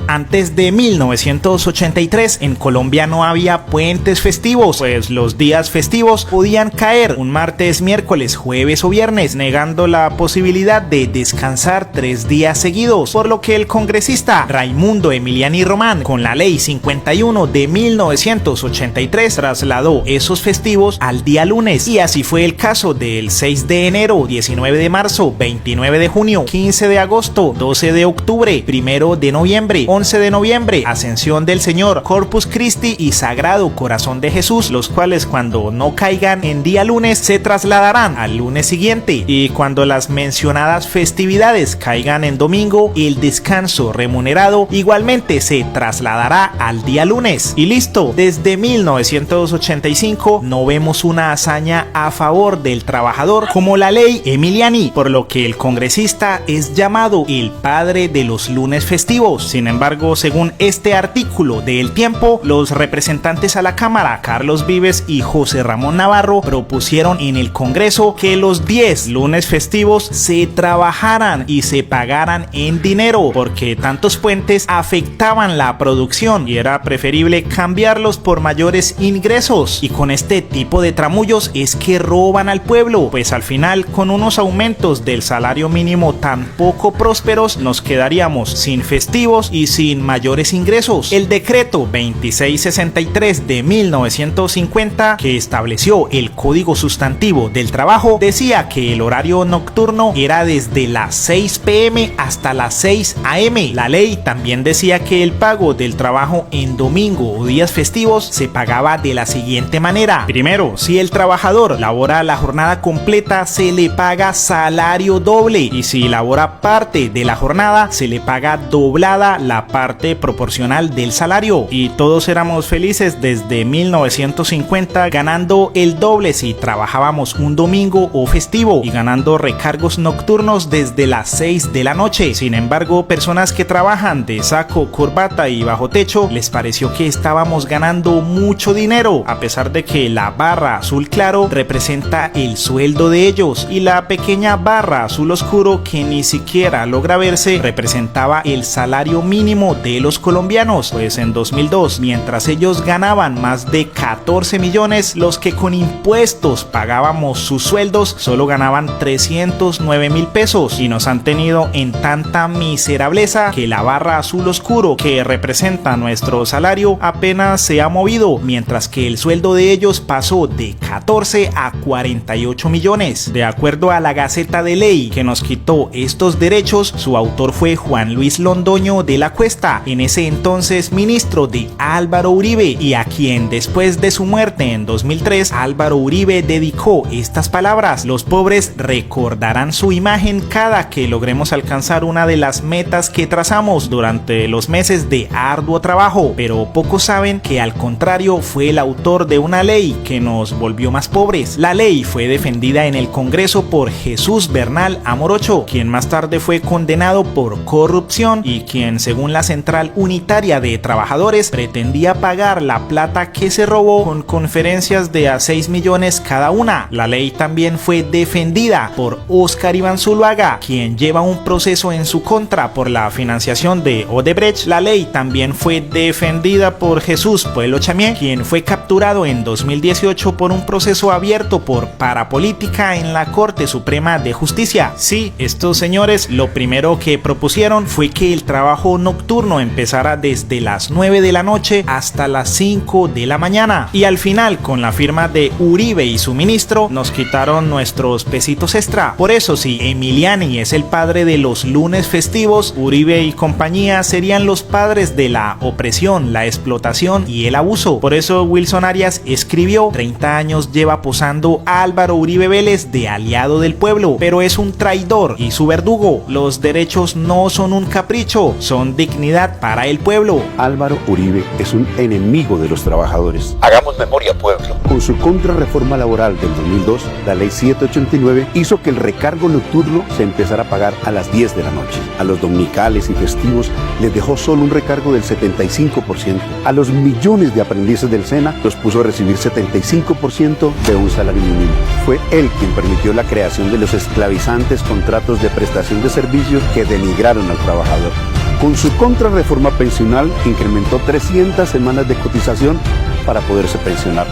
Antes de 1983 en Colombia no había puentes festivos, pues los días festivos podían caer un martes, miércoles, jueves o viernes, negando la posibilidad de descansar 3 días seguidos, por lo que el congresista Raimundo Emiliani Román, con la Ley 51 de 1983, trasladó esos festivos al día lunes, y así fue el caso del 6 de enero, 19 de marzo, 29 de junio, 15 de agosto, 12 de octubre, 1 de noviembre, 11 de noviembre, Ascensión del Señor, Corpus Christi y Sagrado Corazón de Jesús, los cuales cuando no caigan en día lunes se trasladarán al lunes siguiente, y cuando las mencionadas festividades caigan en domingo, el descanso remunerado igualmente se trasladará al día lunes. Y listo, desde 1985 no vemos una hazaña a favor del trabajador como la Ley Emiliani, por lo que el congresista es llamado el padre de los lunes festivos. Sin embargo, según este artículo de El Tiempo, los representantes a la Cámara, Carlos Vives y José Ramón Navarro, propusieron en el Congreso que los 10 lunes festivos se trabajaran y se pagaran en dinero, porque tantos puentes afectaban la producción y era preferible cambiarlos por mayores ingresos. Y con este tipo de tramullos es que roban al pueblo, pues al final, con unos aumentos del salario mínimo tan poco prósperos, nos quedaríamos sin festivos y sin mayores ingresos. El decreto 2663 de 1950, que estableció el Código Sustantivo del Trabajo, decía que el horario nocturno era desde las 6 p.m. hasta las 6 a.m. La ley también decía que el pago del trabajo en domingo o días festivos se pagaba de la siguiente manera. Primero, si el trabajador labora la jornada completa, se le paga salario doble, y si labora parte de la jornada, se le paga doblada la parte proporcional del salario. Y todos éramos felices desde 1950, ganando el doble si trabajábamos un domingo o festivo, y ganando recargos nocturnos desde las 6 de la noche. Sin embargo, personas que trabajan de saco, corbata y bajo techo, les pareció que estábamos ganando mucho dinero, a pesar de que la barra azul claro representa el sueldo de ellos, y la pequeña barra azul oscuro, que ni siquiera logra verse, representaba el salario mínimo de los colombianos. Pues en 2002, mientras ellos ganaban más de 14 millones, los que con impuestos pagábamos sus sueldos solo ganaban 309,000 pesos, y nos han tenido en tanta miserableza que la barra azul oscuro, que representa nuestro salario, apenas se ha movido, mientras que el sueldo de ellos pasó de 14 a 48 millones. De acuerdo a la Gaceta de Ley que nos quitó estos derechos, su autor fue Juan Luis Londoño de la Cuesta, en ese entonces ministro de Álvaro Uribe, y a quien después de su muerte en 2003, Álvaro Uribe dedicó estas palabras: los pobres recordarán su imagen cada que logremos alcanzar una de las metas que trazamos durante los meses de arduo trabajo, pero pocos saben que al contrario fue el autor de una ley que nos volvió más pobres. La ley fue defendida en el Congreso por Jesús Bernal Amorocho, quien más tarde fue condenado por corrupción y quien, según la Central Unitaria de Trabajadores, pretendía pagar la plata que se robó con conferencias de a 6 millones cada una. La ley también fue defendida por Óscar Iván Zuluaga, quien lleva un proceso en su contra por la financiación de Odebrecht. La ley también fue defendida por Jesús Pueblo Chamié, quien fue capturado en 2018 por un proceso abierto por parapolítica en la Corte Suprema de Justicia. Sí, estos señores lo primero que propusieron fue que el trabajo nocturno empezara desde las 9 de la noche hasta las 5 de la mañana, y al final, con la firma de Uribe y su ministro, nos quitaron nuestros pesitos extra. Por eso, si Emiliani es el padre de los lunes festivos, Uribe y compañía serían los padres de la opresión, la explotación y el abuso. Por eso Wilson Arias escribió: 30 años lleva posando a Álvaro Uribe Vélez de aliado del pueblo, pero es un traidor y su verdugo. Los derechos no son un capricho, son dignidad para el pueblo. Álvaro Uribe es un enemigo de los trabajadores. Hagamos memoria, pueblo. Con su contrarreforma laboral del 2002, la ley 789 hizo que el recargo nocturno se empezara a pagar a las 10 de la noche. A los dominicales y festivos les dejó solo un recargo del 75%. A los millones de aprendices del SENA los puso a recibir 75% de un salario mínimo. Fue él quien permitió la creación de los esclavizantes contratos de prestación de servicios que denigraron al trabajador. Con su contrarreforma pensional incrementó 300 semanas de cotización para poderse pensionar.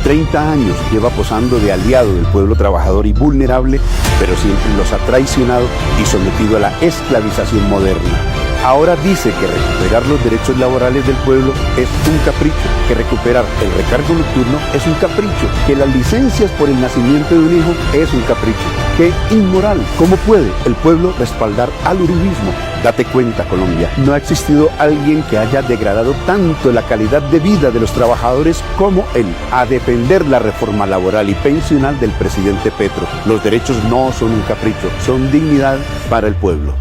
30 años lleva posando de aliado del pueblo trabajador y vulnerable, pero siempre los ha traicionado y sometido a la esclavización moderna. Ahora dice que recuperar los derechos laborales del pueblo es un capricho, que recuperar el recargo nocturno es un capricho, que las licencias por el nacimiento de un hijo es un capricho. ¡Qué inmoral! ¿Cómo puede el pueblo respaldar al uribismo? Date cuenta, Colombia, no ha existido alguien que haya degradado tanto la calidad de vida de los trabajadores como él, a defender la reforma laboral y pensional del presidente Petro. Los derechos no son un capricho, son dignidad para el pueblo.